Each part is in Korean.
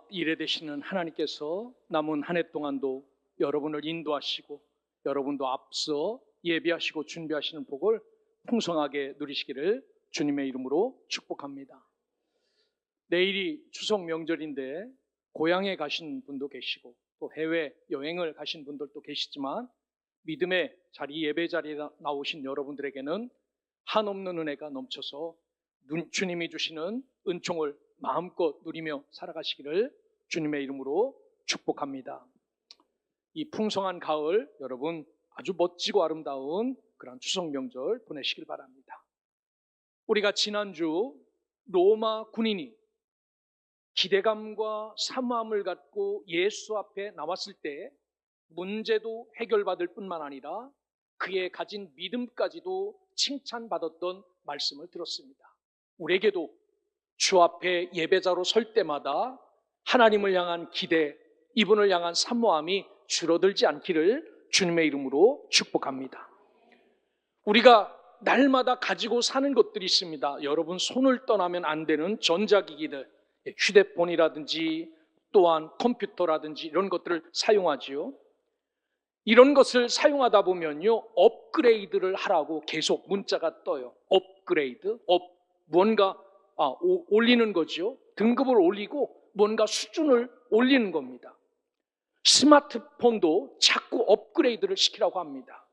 일에 되시는 하나님께서 남은 한 해 동안도 여러분을 인도하시고 여러분도 앞서 예비하시고 준비하시는 복을 풍성하게 누리시기를 주님의 이름으로 축복합니다. 내일이 추석 명절인데 고향에 가신 분도 계시고 또 해외 여행을 가신 분들도 계시지만 믿음의 자리, 예배 자리에 나오신 여러분들에게는 한없는 은혜가 넘쳐서 주님이 주시는 은총을 마음껏 누리며 살아가시기를 주님의 이름으로 축복합니다. 이 풍성한 가을, 여러분 아주 멋지고 아름다운 그런 추석 명절 보내시길 바랍니다. 우리가 지난주 로마 군인이 기대감과 사모함을 갖고 예수 앞에 나왔을 때 문제도 해결받을 뿐만 아니라 그의 가진 믿음까지도 칭찬받았던 말씀을 들었습니다. 우리에게도 주 앞에 예배자로 설 때마다 하나님을 향한 기대, 이분을 향한 사모함이 줄어들지 않기를 주님의 이름으로 축복합니다. 우리가 날마다 가지고 사는 것들이 있습니다. 여러분 손을 떠나면 안 되는 전자기기들, 휴대폰이라든지 또한 컴퓨터라든지 이런 것들을 사용하지요. 이런 것을 사용하다 보면요, 업그레이드를 하라고 계속 문자가 떠요. 업그레이드, 뭔가 올리는 거죠. 등급을 올리고 뭔가 수준을 올리는 겁니다. 스마트폰도 자꾸 업그레이드를 시키라고 합니다.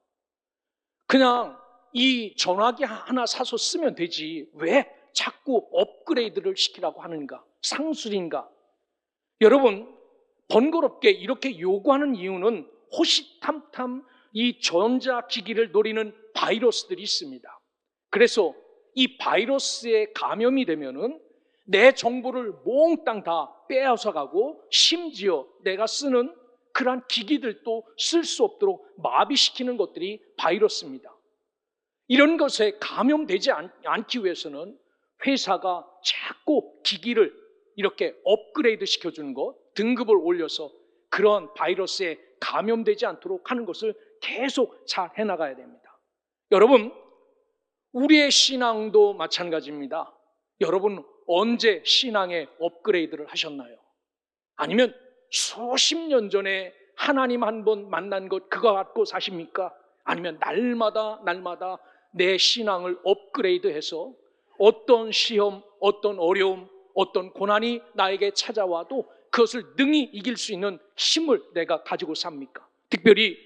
그냥 이 전화기 하나 사서 쓰면 되지 왜 자꾸 업그레이드를 시키라고 하는가? 상술인가? 여러분, 번거롭게 이렇게 요구하는 이유는 호시탐탐 이 전자기기를 노리는 바이러스들이 있습니다. 그래서 이 바이러스에 감염이 되면은 내 정보를 몽땅 다 빼앗아 가고 심지어 내가 쓰는 그러한 기기들도 쓸 수 없도록 마비시키는 것들이 바이러스입니다. 이런 것에 감염되지 않기 위해서는 회사가 자꾸 기기를 이렇게 업그레이드 시켜주는 것, 등급을 올려서 그런 바이러스에 감염되지 않도록 하는 것을 계속 잘 해나가야 됩니다. 여러분, 우리의 신앙도 마찬가지입니다. 여러분 언제 신앙의 업그레이드를 하셨나요? 아니면 수십 년 전에 하나님 한 번 만난 것 그거 갖고 사십니까? 아니면 날마다 내 신앙을 업그레이드해서 어떤 시험, 어떤 어려움, 어떤 고난이 나에게 찾아와도 그것을 능히 이길 수 있는 힘을 내가 가지고 삽니까? 특별히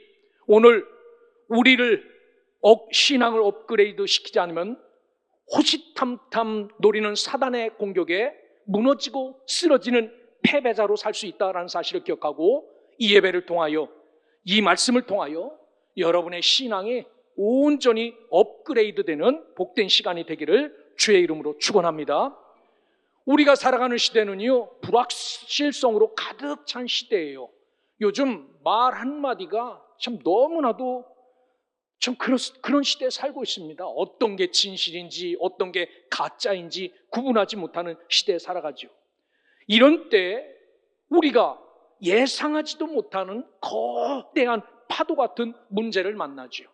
오늘 우리를 신앙을 업그레이드 시키지 않으면 호시탐탐 노리는 사단의 공격에 무너지고 쓰러지는 패배자로 살 수 있다는 사실을 기억하고 이 예배를 통하여, 이 말씀을 통하여 여러분의 신앙이 온전히 업그레이드 되는 복된 시간이 되기를 주의 이름으로 축원합니다. 우리가 살아가는 시대는요, 불확실성으로 가득 찬 시대예요. 요즘 말 한마디가 참 너무나도 좀 그런 시대에 살고 있습니다. 어떤 게 진실인지 어떤 게 가짜인지 구분하지 못하는 시대에 살아가죠. 이런 때 우리가 예상하지도 못하는 거대한 파도 같은 문제를 만나죠.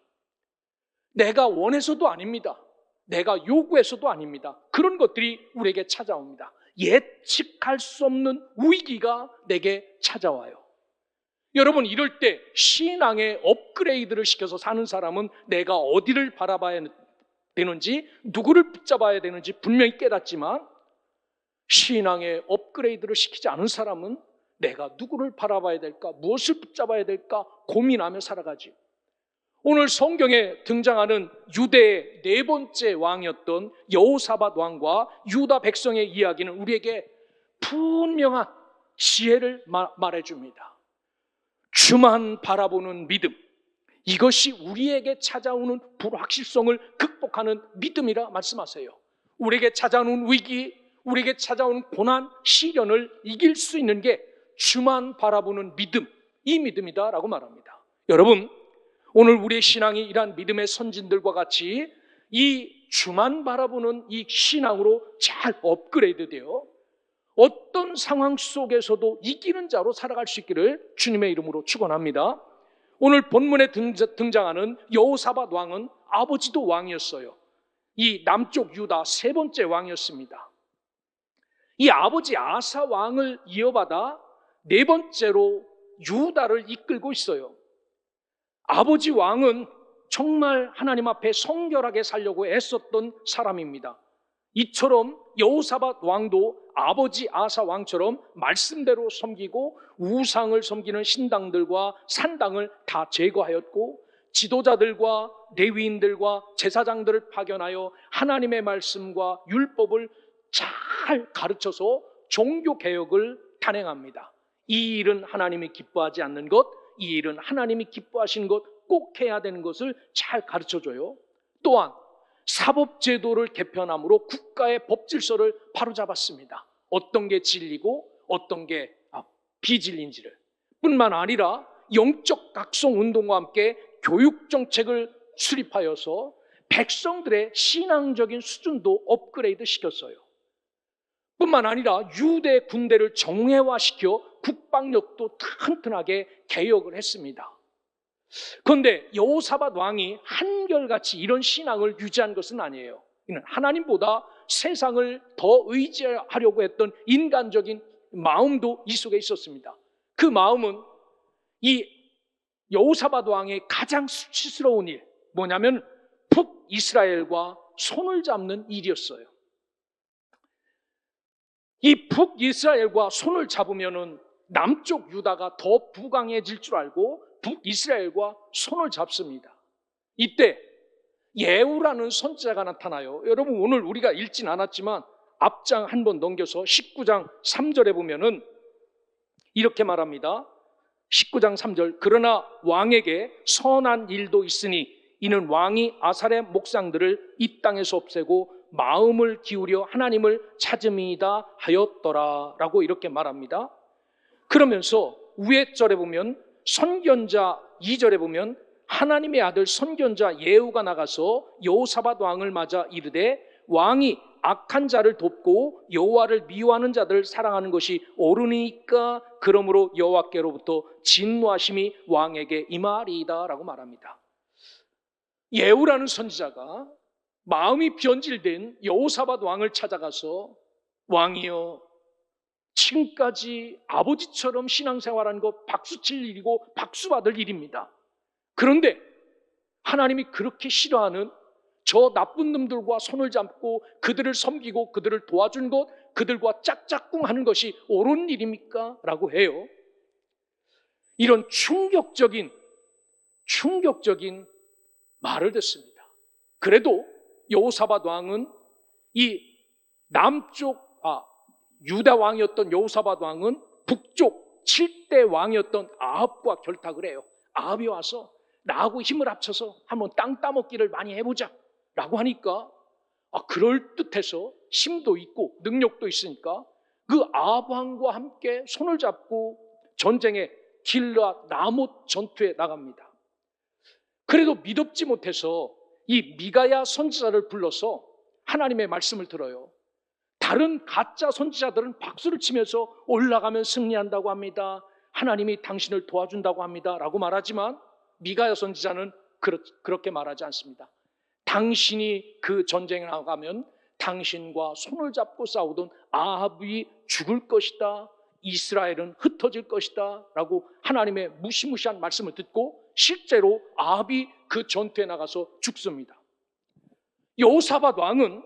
내가 원해서도 아닙니다. 내가 요구해서도 아닙니다. 그런 것들이 우리에게 찾아옵니다. 예측할 수 없는 위기가 내게 찾아와요. 여러분, 이럴 때 신앙의 업그레이드를 시켜서 사는 사람은 내가 어디를 바라봐야 되는지, 누구를 붙잡아야 되는지 분명히 깨닫지만 신앙의 업그레이드를 시키지 않은 사람은 내가 누구를 바라봐야 될까, 무엇을 붙잡아야 될까 고민하며 살아가지. 오늘 성경에 등장하는 유대의 네 번째 왕이었던 여호사밧 왕과 유다 백성의 이야기는 우리에게 분명한 지혜를 말해줍니다. 주만 바라보는 믿음, 이것이 우리에게 찾아오는 불확실성을 극복하는 믿음이라 말씀하세요. 우리에게 찾아오는 위기, 우리에게 찾아오는 고난, 시련을 이길 수 있는 게 주만 바라보는 믿음, 이 믿음이다라고 말합니다. 여러분, 오늘 우리의 신앙이 이러한 믿음의 선진들과 같이 이 주만 바라보는 이 신앙으로 잘 업그레이드 되어 어떤 상황 속에서도 이기는 자로 살아갈 수 있기를 주님의 이름으로 축원합니다. 오늘 본문에 등장하는 여호사밧 왕은 아버지도 왕이었어요. 이 남쪽 유다 세 번째 왕이었습니다. 이 아버지 아사 왕을 이어받아 네 번째로 유다를 이끌고 있어요. 아버지 왕은 정말 하나님 앞에 성결하게 살려고 애썼던 사람입니다. 이처럼 여호사밧 왕도 아버지 아사 왕처럼 말씀대로 섬기고 우상을 섬기는 신당들과 산당을 다 제거하였고, 지도자들과 레위인들과 제사장들을 파견하여 하나님의 말씀과 율법을 잘 가르쳐서 종교개혁을 단행합니다. 이 일은 하나님이 기뻐하지 않는 것, 이 일은 하나님이 기뻐하시는 것, 꼭 해야 되는 것을 잘 가르쳐줘요. 또한 사법제도를 개편함으로 국가의 법질서를 바로잡았습니다. 어떤 게 진리고 어떤 게 비진리인지를. 뿐만 아니라 영적 각성운동과 함께 교육정책을 수립하여서 백성들의 신앙적인 수준도 업그레이드 시켰어요. 뿐만 아니라 유대 군대를 정예화시켜 국방력도 튼튼하게 개혁을 했습니다. 그런데 여호사밧 왕이 한결같이 이런 신앙을 유지한 것은 아니에요. 이는 하나님보다 세상을 더 의지하려고 했던 인간적인 마음도 이 속에 있었습니다. 그 마음은 이 여호사밧 왕의 가장 수치스러운 일, 뭐냐면 북이스라엘과 손을 잡는 일이었어요. 이 북이스라엘과 손을 잡으면은 남쪽 유다가 더 부강해질 줄 알고 북이스라엘과 손을 잡습니다. 이때 예후라는 선지자가 나타나요. 여러분, 오늘 우리가 읽진 않았지만 앞장 한번 넘겨서 19장 3절에 보면은 이렇게 말합니다. 19장 3절, 그러나 왕에게 선한 일도 있으니 이는 왕이 아살의 목상들을 이 땅에서 없애고 마음을 기울여 하나님을 찾음이다 하였더라 라고 이렇게 말합니다. 그러면서 위에 절에 보면 선견자 2절에 보면 하나님의 아들 선견자 예후가 나가서 여호사밧 왕을 맞아 이르되 왕이 악한 자를 돕고 여호와를 미워하는 자들을 사랑하는 것이 옳으니까 그러므로 여호와께로부터 진노하심이 왕에게 임하리이다 라고 말합니다. 예후라는 선지자가 마음이 변질된 여호사밧 왕을 찾아가서 왕이여, 지금까지 아버지처럼 신앙생활하는 거 박수칠 일이고 박수받을 일입니다. 그런데 하나님이 그렇게 싫어하는 저 나쁜 놈들과 손을 잡고 그들을 섬기고 그들을 도와준 것, 그들과 짝짝꿍하는 것이 옳은 일입니까? 라고 해요. 이런 충격적인 말을 듣습니다. 그래도 여호사밧 왕은 이 남쪽 유다 왕이었던 여호사밧 왕은 북쪽 7대 왕이었던 아합과 결탁을 해요. 아합이 와서 나하고 힘을 합쳐서 한번 땅 따먹기를 많이 해보자 라고 하니까 그럴듯해서 힘도 있고 능력도 있으니까 그 아합 왕과 함께 손을 잡고 전쟁에 길라 라못 전투에 나갑니다. 그래도 믿업지 못해서 이 미가야 선지자를 불러서 하나님의 말씀을 들어요. 다른 가짜 선지자들은 박수를 치면서 올라가면 승리한다고 합니다. 하나님이 당신을 도와준다고 합니다 라고 말하지만 미가야 선지자는 그렇게 말하지 않습니다. 당신이 그 전쟁에 나가면 당신과 손을 잡고 싸우던 아합이 죽을 것이다, 이스라엘은 흩어질 것이다 라고 하나님의 무시무시한 말씀을 듣고 실제로 아합이 그 전투에 나가서 죽습니다. 여호사밧 왕은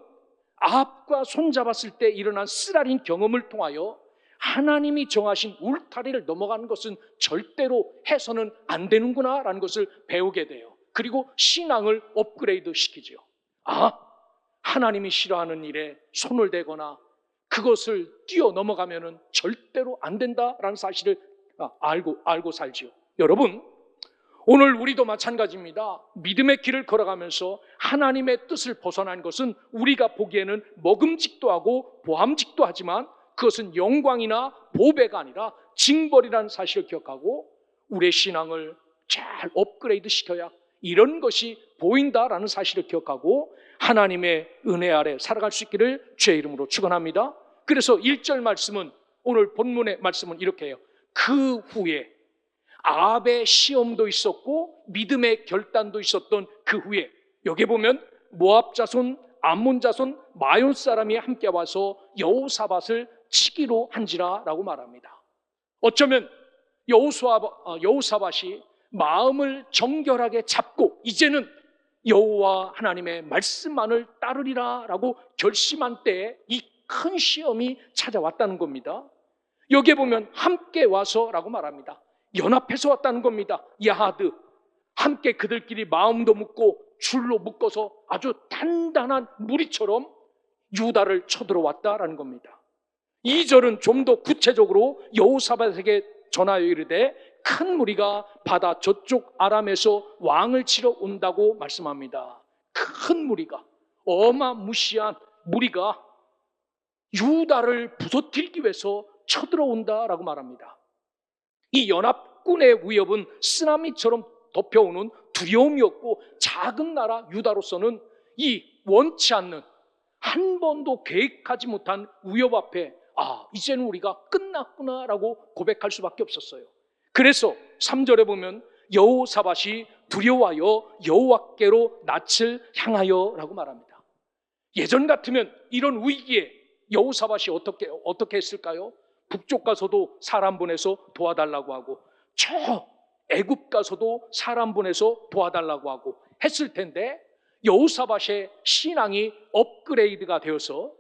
아합과 손잡았을 때 일어난 쓰라린 경험을 통하여 하나님이 정하신 울타리를 넘어가는 것은 절대로 해서는 안 되는구나 라는 것을 배우게 돼요. 그리고 신앙을 업그레이드 시키죠. 하나님이 싫어하는 일에 손을 대거나 그것을 뛰어넘어가면 절대로 안 된다라는 사실을 알고 살지요. 여러분, 오늘 우리도 마찬가지입니다. 믿음의 길을 걸어가면서 하나님의 뜻을 벗어난 것은 우리가 보기에는 먹음직도 하고 보암직도 하지만 그것은 영광이나 보배가 아니라 징벌이라는 사실을 기억하고 우리의 신앙을 잘 업그레이드 시켜야 이런 것이 보인다라는 사실을 기억하고 하나님의 은혜 아래 살아갈 수 있기를 주의 이름으로 축원합니다. 그래서 1절 말씀은, 오늘 본문의 말씀은 이렇게 해요. 그 후에 아합의 시험도 있었고 믿음의 결단도 있었던 그 후에, 여기 보면 모압 자손, 암몬 자손, 마온 사람이 함께 와서 여호사밧을 치기로 한지라라고 말합니다. 어쩌면 여호사밧이 마음을 정결하게 잡고 이제는 여호와 하나님의 말씀만을 따르리라라고 결심한 때에 이 큰 시험이 찾아왔다는 겁니다. 여기에 보면 함께 와서라고 말합니다. 연합해서 왔다는 겁니다. 야하드, 함께 그들끼리 마음도 묶고 줄로 묶어서 아주 단단한 무리처럼 유다를 쳐들어왔다라는 겁니다. 2절은 좀 더 구체적으로 여호사밧에게 전하여 이르되 큰 무리가 바다 저쪽 아람에서 왕을 치러 온다고 말씀합니다. 큰 무리가, 어마무시한 무리가 유다를 부서뜨리기 위해서 쳐들어온다라고 말합니다. 이 연합군의 위협은 쓰나미처럼 덮여오는 두려움이었고, 작은 나라 유다로서는 이 원치 않는, 한 번도 계획하지 못한 위협 앞에 이제는 우리가 끝났구나라고 고백할 수밖에 없었어요. 그래서 3절에 보면 여호사밧이 두려워하여 여호와께로 낯을 향하여라고 말합니다. 예전 같으면 이런 위기에 여호사밧이 어떻게 했을까요? 북쪽 가서도 사람 보내서 도와달라고 하고, 저 애굽 가서도 사람 보내서 도와달라고 하고 했을 텐데, 여호사밧의 신앙이 업그레이드가 되어서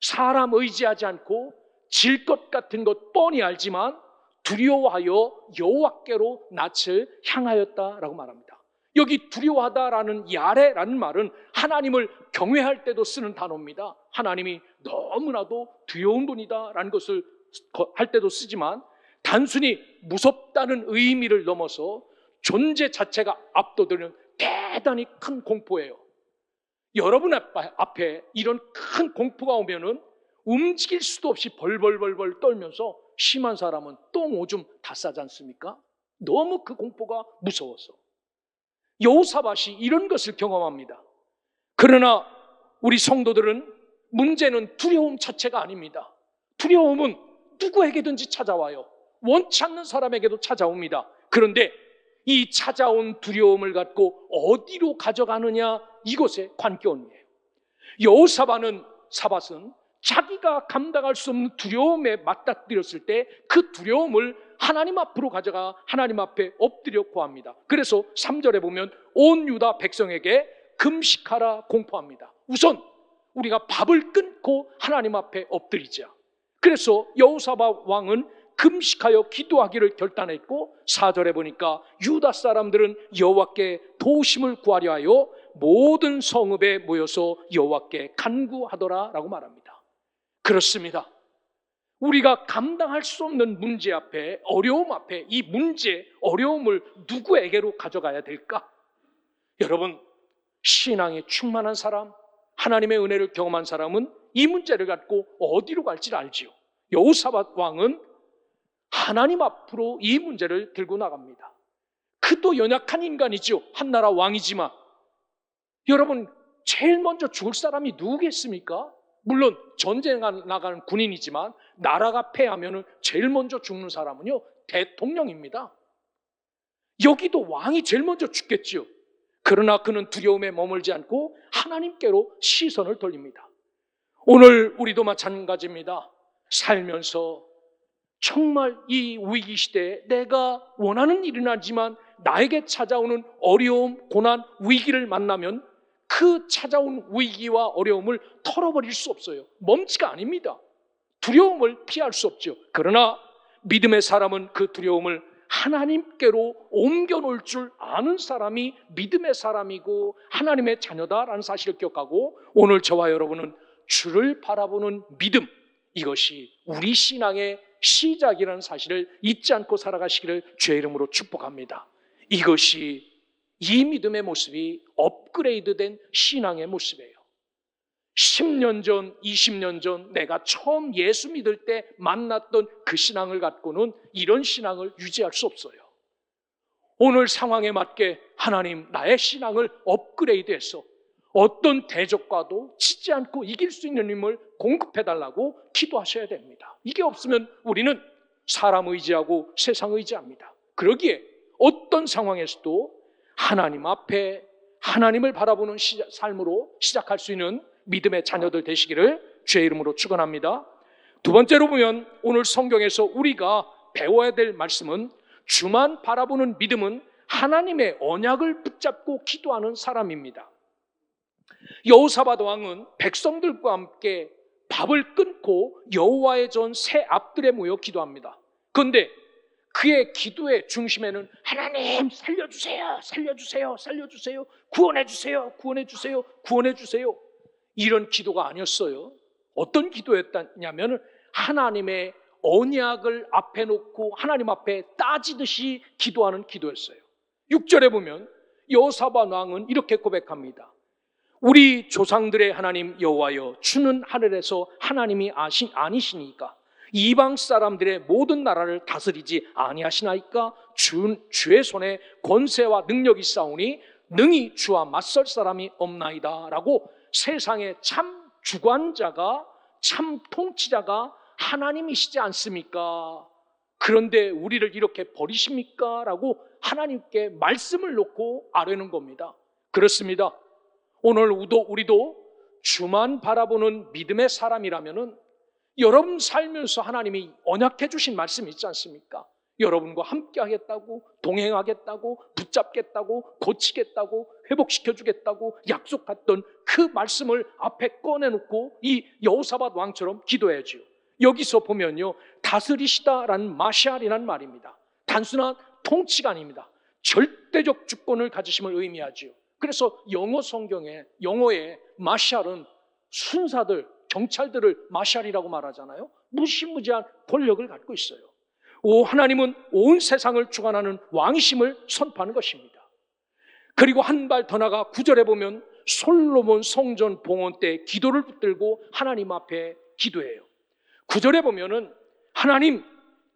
사람 의지하지 않고 질 것 같은 것 뻔히 알지만 두려워하여 여호와께로 낯을 향하였다라고 말합니다. 여기 두려워하다라는 야레라는 말은 하나님을 경외할 때도 쓰는 단어입니다. 하나님이 너무나도 두려운 분이다라는 것을 할 때도 쓰지만, 단순히 무섭다는 의미를 넘어서 존재 자체가 압도되는 대단히 큰 공포예요. 여러분 앞에 이런 큰 공포가 오면은 움직일 수도 없이 벌벌벌벌 떨면서, 심한 사람은 똥 오줌 다 싸지 않습니까? 너무 그 공포가 무서워서. 여호사밧이 이런 것을 경험합니다. 그러나 우리 성도들은 문제는 두려움 자체가 아닙니다. 두려움은 누구에게든지 찾아와요. 원치 않는 사람에게도 찾아옵니다. 그런데 이 찾아온 두려움을 갖고 어디로 가져가느냐, 이것에 관건이에요. 여호사밧은 자기가 감당할 수 없는 두려움에 맞닥뜨렸을 때 그 두려움을 하나님 앞으로 가져가 하나님 앞에 엎드려 구합니다. 그래서 3절에 보면 온 유다 백성에게 금식하라 공포합니다. 우선 우리가 밥을 끊고 하나님 앞에 엎드리자. 그래서 여호사밧 왕은 금식하여 기도하기를 결단했고, 4절에 보니까 유다 사람들은 여호와께 도우심을 구하려 하여 모든 성읍에 모여서 여호와께 간구하더라라고 말합니다. 그렇습니다. 우리가 감당할 수 없는 문제 앞에, 어려움 앞에 이 문제, 어려움을 누구에게로 가져가야 될까? 여러분, 신앙에 충만한 사람, 하나님의 은혜를 경험한 사람은 이 문제를 갖고 어디로 갈지 알지요. 여호사밧 왕은 하나님 앞으로 이 문제를 들고 나갑니다. 그도 연약한 인간이죠. 한나라 왕이지만. 여러분, 제일 먼저 죽을 사람이 누구겠습니까? 물론 전쟁 나가는 군인이지만 나라가 패하면 제일 먼저 죽는 사람은요, 대통령입니다. 여기도 왕이 제일 먼저 죽겠지요. 그러나 그는 두려움에 머물지 않고 하나님께로 시선을 돌립니다. 오늘 우리도 마찬가지입니다. 살면서 정말 이 위기 시대에 내가 원하는 일은 아니지만 나에게 찾아오는 어려움, 고난, 위기를 만나면 그 찾아온 위기와 어려움을 털어버릴 수 없어요. 먼지가 아닙니다. 두려움을 피할 수 없죠. 그러나 믿음의 사람은 그 두려움을 하나님께로 옮겨놓을 줄 아는 사람이 믿음의 사람이고 하나님의 자녀다라는 사실을 기억하고, 오늘 저와 여러분은 주를 바라보는 믿음, 이것이 우리 신앙의 시작이라는 사실을 잊지 않고 살아가시기를 주의 이름으로 축복합니다. 이것이, 이 믿음의 모습이 업그레이드된 신앙의 모습이에요. 10년 전, 20년 전 내가 처음 예수 믿을 때 만났던 그 신앙을 갖고는 이런 신앙을 유지할 수 없어요. 오늘 상황에 맞게 하나님, 나의 신앙을 업그레이드해서 어떤 대적과도 치지 않고 이길 수 있는 힘을 공급해달라고 기도하셔야 됩니다. 이게 없으면 우리는 사람 의지하고 세상 의지합니다. 그러기에 어떤 상황에서도 하나님 앞에 하나님을 바라보는 삶으로 시작할 수 있는 믿음의 자녀들 되시기를 주의 이름으로 축원합니다. 두 번째로 보면 오늘 성경에서 우리가 배워야 될 말씀은 주만 바라보는 믿음은 하나님의 언약을 붙잡고 기도하는 사람입니다. 여호사밧 왕은 백성들과 함께 밥을 끊고 여호와의 전 새 앞들에 모여 기도합니다. 그런데 그의 기도의 중심에는 하나님 살려주세요, 살려주세요, 살려주세요, 구원해주세요, 구원해주세요, 구원해주세요, 이런 기도가 아니었어요. 어떤 기도였냐면 하나님의 언약을 앞에 놓고 하나님 앞에 따지듯이 기도하는 기도였어요. 6절에 보면 여호사밧 왕은 이렇게 고백합니다. 우리 조상들의 하나님 여호와여, 주는 하늘에서 하나님이 아니시니까 이방 사람들의 모든 나라를 다스리지 아니하시나이까? 주의 손에 권세와 능력이 있사오니 능히 주와 맞설 사람이 없나이다 라고 세상의 참 주관자가, 참 통치자가 하나님이시지 않습니까? 그런데 우리를 이렇게 버리십니까? 라고 하나님께 말씀을 놓고 아뢰는 겁니다. 그렇습니다. 오늘 우리도 주만 바라보는 믿음의 사람이라면은 여러분 살면서 하나님이 언약해 주신 말씀이 있지 않습니까? 여러분과 함께 하겠다고, 동행하겠다고, 붙잡겠다고, 고치겠다고, 회복시켜 주겠다고 약속했던 그 말씀을 앞에 꺼내놓고 이 여호사밧 왕처럼 기도해야죠. 여기서 보면요, 다스리시다라는 마샬이라는 말입니다. 단순한 통치가 아닙니다. 절대적 주권을 가지심을 의미하죠. 그래서 영어의 마샬은 순사들, 경찰들을 마샬이라고 말하잖아요. 무시무지한 권력을 갖고 있어요. 하나님은 온 세상을 주관하는 왕이심을 선포하는 것입니다. 그리고 한 발 더 나가 9절에 보면 솔로몬 성전 봉헌 때 기도를 붙들고 하나님 앞에 기도해요. 9절에 보면은 하나님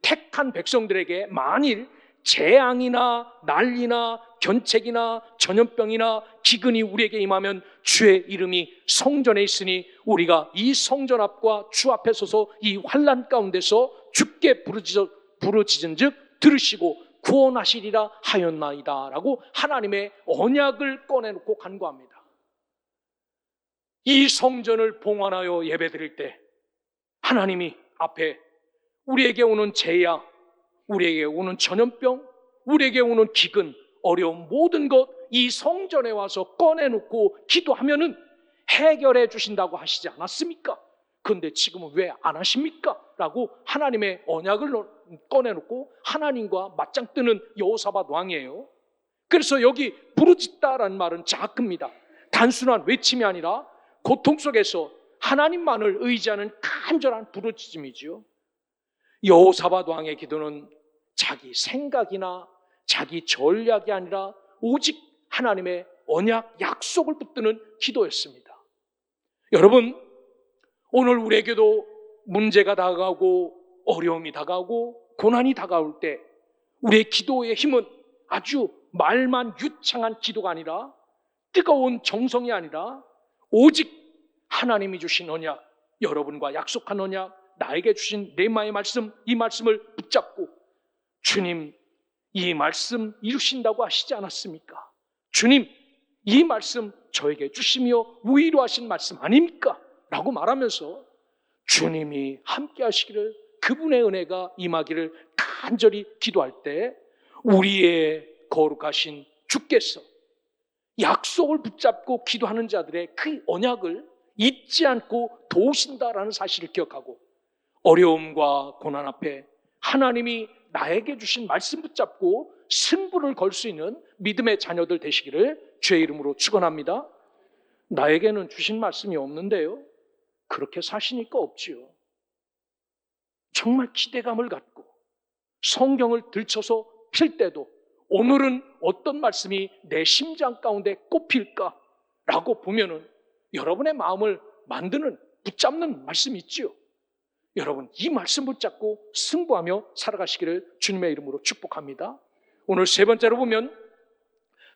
택한 백성들에게 만일 재앙이나 난리나 견책이나 전염병이나 기근이 우리에게 임하면 주의 이름이 성전에 있으니 우리가 이 성전 앞과 주 앞에 서서 이 환난 가운데서 주께 부르짖은즉 들으시고 구원하시리라 하였나이다 라고 하나님의 언약을 꺼내놓고 간구합니다. 이 성전을 봉헌하여 예배드릴 때 하나님이 앞에 우리에게 오는 재야, 우리에게 오는 전염병, 우리에게 오는 기근, 어려운 모든 것 이 성전에 와서 꺼내놓고 기도하면은 해결해 주신다고 하시지 않았습니까? 그런데 지금은 왜 안 하십니까? 라고 하나님의 언약을 꺼내놓고 하나님과 맞짱 뜨는 여호사밧 왕이에요. 그래서 여기 부르짖다라는 말은 자크입니다. 단순한 외침이 아니라 고통 속에서 하나님만을 의지하는 간절한 부르짖음이지요. 여호사밧 왕의 기도는 자기 생각이나 자기 전략이 아니라 오직 하나님의 언약, 약속을 붙드는 기도였습니다. 여러분, 오늘 우리에게도 문제가 다가오고 어려움이 다가오고 고난이 다가올 때 우리의 기도의 힘은 아주 말만 유창한 기도가 아니라 뜨거운 정성이 아니라 오직 하나님이 주신 언약, 여러분과 약속한 언약, 나에게 주신 레마의 말씀, 이 말씀을 붙잡고 주님, 이 말씀 이루신다고 하시지 않았습니까? 주님, 이 말씀 저에게 주시며 위로하신 말씀 아닙니까? 라고 말하면서 주님이 함께 하시기를, 그분의 은혜가 임하기를 간절히 기도할 때 우리의 거룩하신 주께서 약속을 붙잡고 기도하는 자들의 그 언약을 잊지 않고 도우신다라는 사실을 기억하고 어려움과 고난 앞에 하나님이 나에게 주신 말씀 붙잡고 승부를 걸 수 있는 믿음의 자녀들 되시기를 주의 이름으로 축원합니다. 나에게는 주신 말씀이 없는데요, 그렇게 사시니까 없지요. 정말 기대감을 갖고 성경을 들춰서 펼 때도 오늘은 어떤 말씀이 내 심장 가운데 꼽힐까라고 보면은 여러분의 마음을 만드는, 붙잡는 말씀이 있지요. 여러분, 이 말씀 붙잡고 승부하며 살아가시기를 주님의 이름으로 축복합니다. 오늘 세 번째로 보면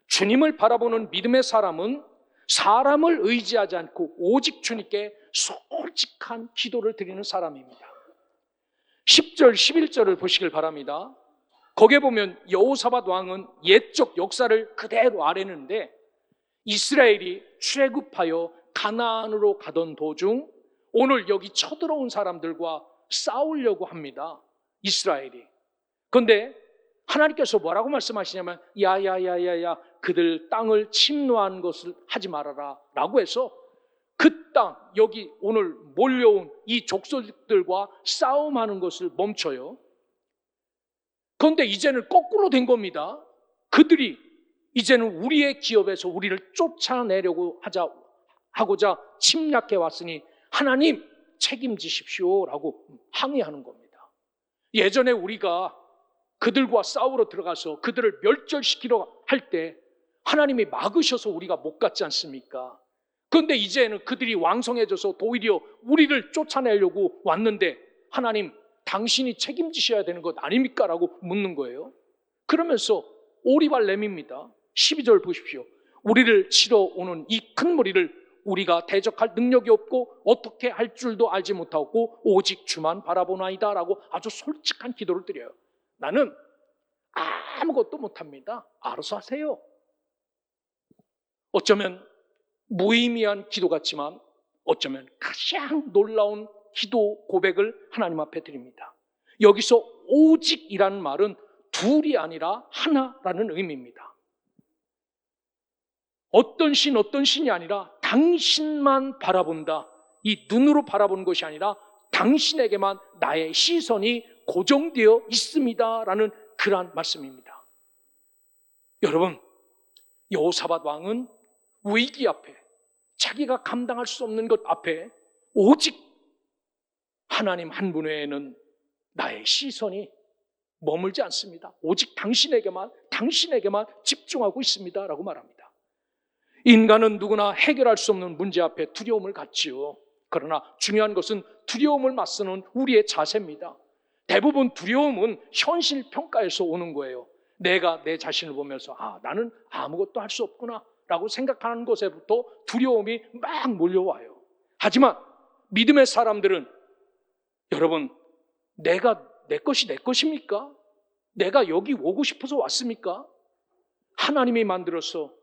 주님을 바라보는 믿음의 사람은 사람을 의지하지 않고 오직 주님께 솔직한 기도를 드리는 사람입니다. 10절, 11절을 보시길 바랍니다. 거기에 보면 여호사밧 왕은 옛적 역사를 그대로 아뢰는데 이스라엘이 출애굽하여 가나안으로 가던 도중 오늘 여기 쳐들어온 사람들과 싸우려고 합니다. 이스라엘이. 그런데 하나님께서 뭐라고 말씀하시냐면 야야야야야 그들 땅을 침노한 것을 하지 말아라 라고 해서 그 땅, 여기 오늘 몰려온 이 족속들과 싸움하는 것을 멈춰요. 그런데 이제는 거꾸로 된 겁니다. 그들이 이제는 우리의 기업에서 우리를 쫓아내려고 하고자 침략해 왔으니 하나님 책임지십시오라고 항의하는 겁니다. 예전에 우리가 그들과 싸우러 들어가서 그들을 멸절시키려 할 때 하나님이 막으셔서 우리가 못 갔지 않습니까? 그런데 이제는 그들이 왕성해져서 오히려 우리를 쫓아내려고 왔는데 하나님 당신이 책임지셔야 되는 것 아닙니까? 라고 묻는 거예요. 그러면서 오리발 내밉니다. 12절 보십시오. 우리를 치러 오는 이 큰 무리를 우리가 대적할 능력이 없고 어떻게 할 줄도 알지 못하고 오직 주만 바라보나이다 라고 아주 솔직한 기도를 드려요. 나는 아무것도 못합니다. 알아서 하세요. 어쩌면 무의미한 기도 같지만 어쩌면 가장 놀라운 기도 고백을 하나님 앞에 드립니다. 여기서 오직이라는 말은 둘이 아니라 하나라는 의미입니다. 어떤 신이 아니라 당신만 바라본다. 이 눈으로 바라보는 것이 아니라 당신에게만 나의 시선이 고정되어 있습니다 라는 그러한 말씀입니다. 여러분, 여호사밧 왕은 위기 앞에 자기가 감당할 수 없는 것 앞에 오직 하나님 한 분 외에는 나의 시선이 머물지 않습니다. 오직 당신에게만 집중하고 있습니다 라고 말합니다. 인간은 누구나 해결할 수 없는 문제 앞에 두려움을 갖지요. 그러나 중요한 것은 두려움을 맞서는 우리의 자세입니다. 대부분 두려움은 현실 평가에서 오는 거예요. 내가 내 자신을 보면서 나는 아무것도 할 수 없구나 라고 생각하는 것에부터 두려움이 막 몰려와요. 하지만 믿음의 사람들은 여러분, 내 것이 내 것입니까? 내가 여기 오고 싶어서 왔습니까? 하나님이 만들어서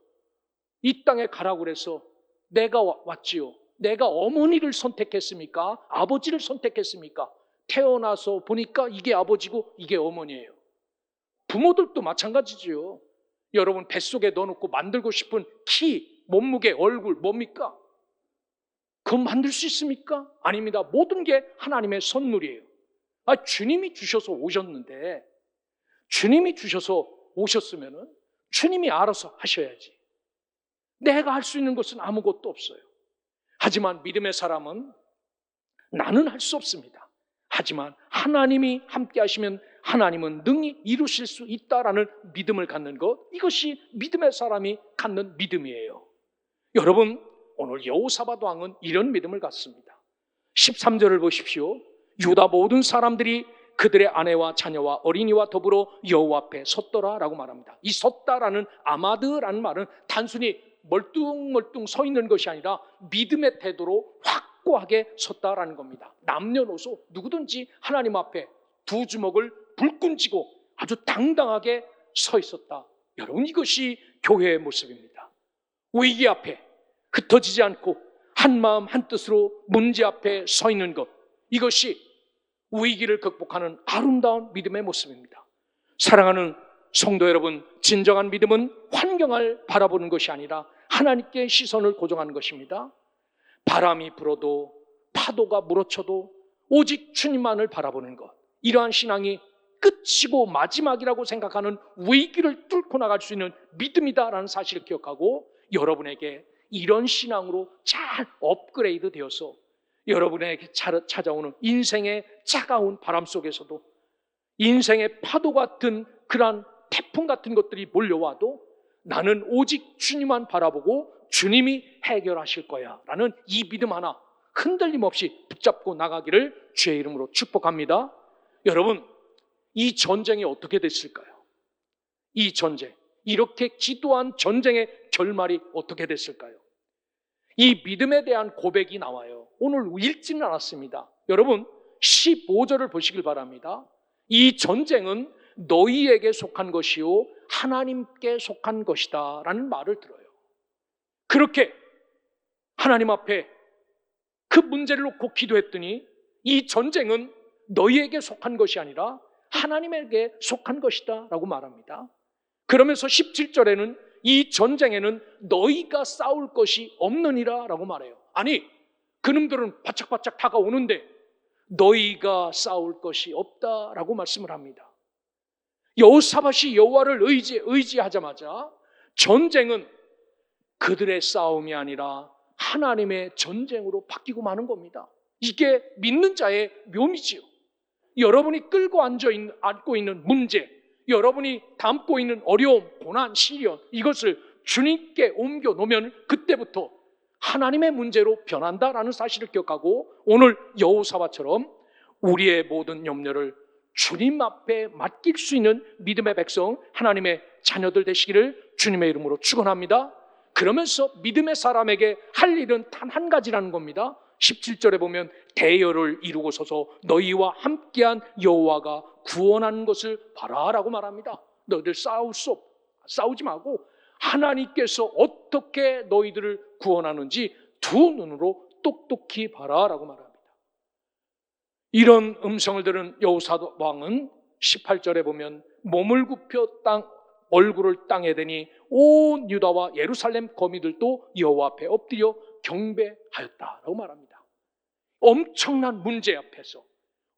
이 땅에 가라고 그래서 내가 왔지요. 내가 어머니를 선택했습니까? 아버지를 선택했습니까? 태어나서 보니까 이게 아버지고 이게 어머니예요. 부모들도 마찬가지지요. 여러분 뱃속에 넣어놓고 만들고 싶은 키, 몸무게, 얼굴 뭡니까? 그거 만들 수 있습니까? 아닙니다. 모든 게 하나님의 선물이에요. 주님이 주셔서 오셨는데 주님이 주셔서 오셨으면은 주님이 알아서 하셔야지. 내가 할 수 있는 것은 아무것도 없어요. 하지만 믿음의 사람은 나는 할 수 없습니다. 하지만 하나님이 함께 하시면 하나님은 능히 이루실 수 있다라는 믿음을 갖는 것, 이것이 믿음의 사람이 갖는 믿음이에요. 여러분, 오늘 여호사밧 왕은 이런 믿음을 갖습니다. 13절을 보십시오. 유다 모든 사람들이 그들의 아내와 자녀와 어린이와 더불어 여호와 앞에 섰더라라고 말합니다. 이 섰다라는 아마드라는 말은 단순히 멀뚱멀뚱 서 있는 것이 아니라 믿음의 태도로 확고하게 섰다라는 겁니다. 남녀노소 누구든지 하나님 앞에 두 주먹을 불끈 쥐고 아주 당당하게 서 있었다. 여러분, 이것이 교회의 모습입니다. 위기 앞에 흩어지지 않고 한 마음 한 뜻으로 문제 앞에 서 있는 것, 이것이 위기를 극복하는 아름다운 믿음의 모습입니다. 사랑하는 성도 여러분, 진정한 믿음은 환경을 바라보는 것이 아니라 하나님께 시선을 고정하는 것입니다. 바람이 불어도 파도가 물어쳐도 오직 주님만을 바라보는 것, 이러한 신앙이 끝이고 마지막이라고 생각하는 위기를 뚫고 나갈 수 있는 믿음이다라는 사실을 기억하고 여러분에게 이런 신앙으로 잘 업그레이드 되어서 여러분에게 찾아오는 인생의 차가운 바람 속에서도 인생의 파도 같은 그러한 태풍 같은 것들이 몰려와도 나는 오직 주님만 바라보고 주님이 해결하실 거야 라는 이 믿음 하나 흔들림 없이 붙잡고 나가기를 주의 이름으로 축복합니다. 여러분, 이 전쟁이 어떻게 됐을까요? 이 전쟁, 이렇게 기도한 전쟁의 결말이 어떻게 됐을까요? 이 믿음에 대한 고백이 나와요. 오늘 읽지는 않았습니다. 여러분 15절을 보시길 바랍니다. 이 전쟁은 너희에게 속한 것이요 하나님께 속한 것이다 라는 말을 들어요. 그렇게 하나님 앞에 그 문제를 놓고 기도했더니 이 전쟁은 너희에게 속한 것이 아니라 하나님에게 속한 것이다 라고 말합니다. 그러면서 17절에는 이 전쟁에는 너희가 싸울 것이 없느니라 라고 말해요. 아니, 그놈들은 바짝바짝 다가오는데 너희가 싸울 것이 없다라고 말씀을 합니다. 여호사밧이 여호와를 의지하자마자 전쟁은 그들의 싸움이 아니라 하나님의 전쟁으로 바뀌고 마는 겁니다. 이게 믿는 자의 묘미지요. 여러분이 끌고 안고 있는 문제, 여러분이 담고 있는 어려움, 고난, 시련, 이것을 주님께 옮겨 놓으면 그때부터 하나님의 문제로 변한다라는 사실을 기억하고 오늘 여호사밧처럼 우리의 모든 염려를 주님 앞에 맡길 수 있는 믿음의 백성, 하나님의 자녀들 되시기를 주님의 이름으로 축원합니다. 그러면서 믿음의 사람에게 할 일은 단 한 가지라는 겁니다. 17절에 보면 대열을 이루고 서서 너희와 함께한 여호와가 구원하는 것을 봐라라고 말합니다. 너희들 싸우지 말고 하나님께서 어떻게 너희들을 구원하는지 두 눈으로 똑똑히 봐라라고 말합니다. 이런 음성을 들은 여호사밧 왕은 18절에 보면 몸을 굽혀 얼굴을 땅에 대니 온 유다와 예루살렘 거미들도 여호와 앞에 엎드려 경배하였다라고 말합니다. 엄청난 문제 앞에서,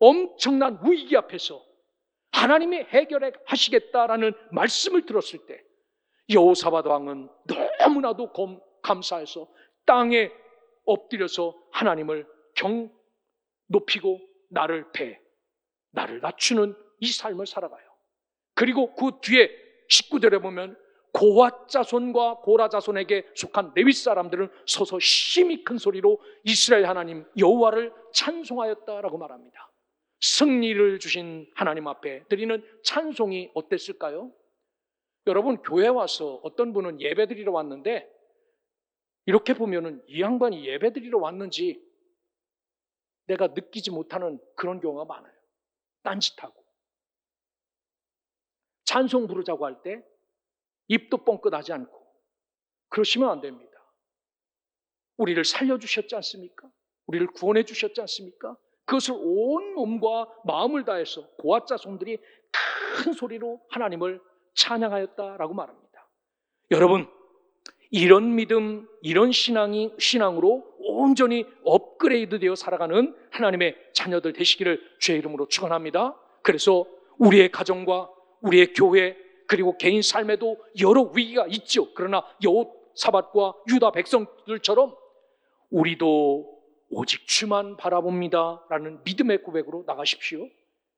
엄청난 위기 앞에서 하나님이 해결해 하시겠다라는 말씀을 들었을 때 여호사밧 왕은 너무나도 감사해서 땅에 엎드려서 하나님을 높이고 나를 낮추는 이 삶을 살아가요. 그리고 그 뒤에 19절에 보면 고핫 자손과 고라 자손에게 속한 레위 사람들은 서서 심히 큰 소리로 이스라엘 하나님 여호와를 찬송하였다라고 말합니다. 승리를 주신 하나님 앞에 드리는 찬송이 어땠을까요? 여러분, 교회 와서 어떤 분은 예배 드리러 왔는데 이렇게 보면은 이 양반이 예배 드리러 왔는지 내가 느끼지 못하는 그런 경우가 많아요. 딴짓하고 찬송 부르자고 할 때 입도 뻥끗하지 않고 그러시면 안 됩니다. 우리를 살려주셨지 않습니까? 우리를 구원해 주셨지 않습니까? 그것을 온 몸과 마음을 다해서 고핫 자손들이 큰 소리로 하나님을 찬양하였다라고 말합니다. 여러분, 이런 믿음, 이런 신앙으로 온전히 업그레이드되어 살아가는 하나님의 자녀들 되시기를 주의 이름으로 축원합니다. 그래서 우리의 가정과 우리의 교회 그리고 개인 삶에도 여러 위기가 있죠. 그러나 여호사밧과 유다 백성들처럼 우리도 오직 주만 바라봅니다 라는 믿음의 고백으로 나가십시오.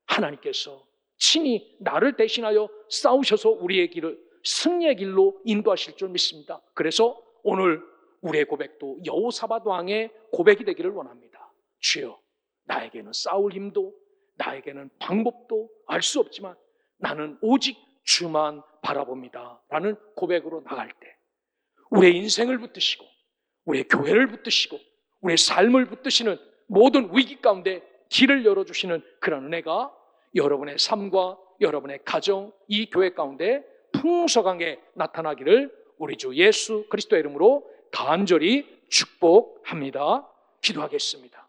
하나님께서 친히 나를 대신하여 싸우셔서 우리의 길을 승리의 길로 인도하실 줄 믿습니다. 그래서 오늘 우리의 고백도 여호사밧 왕의 고백이 되기를 원합니다. 주여, 나에게는 싸울 힘도 나에게는 방법도 알 수 없지만 나는 오직 주만 바라봅니다 라는 고백으로 나갈 때 우리의 인생을 붙드시고 우리의 교회를 붙드시고 우리의 삶을 붙드시는 모든 위기 가운데 길을 열어주시는 그런 은혜가 여러분의 삶과 여러분의 가정, 이 교회 가운데 풍성하게 나타나기를 우리 주 예수 그리스도의 이름으로 간절히 축복합니다. 기도하겠습니다.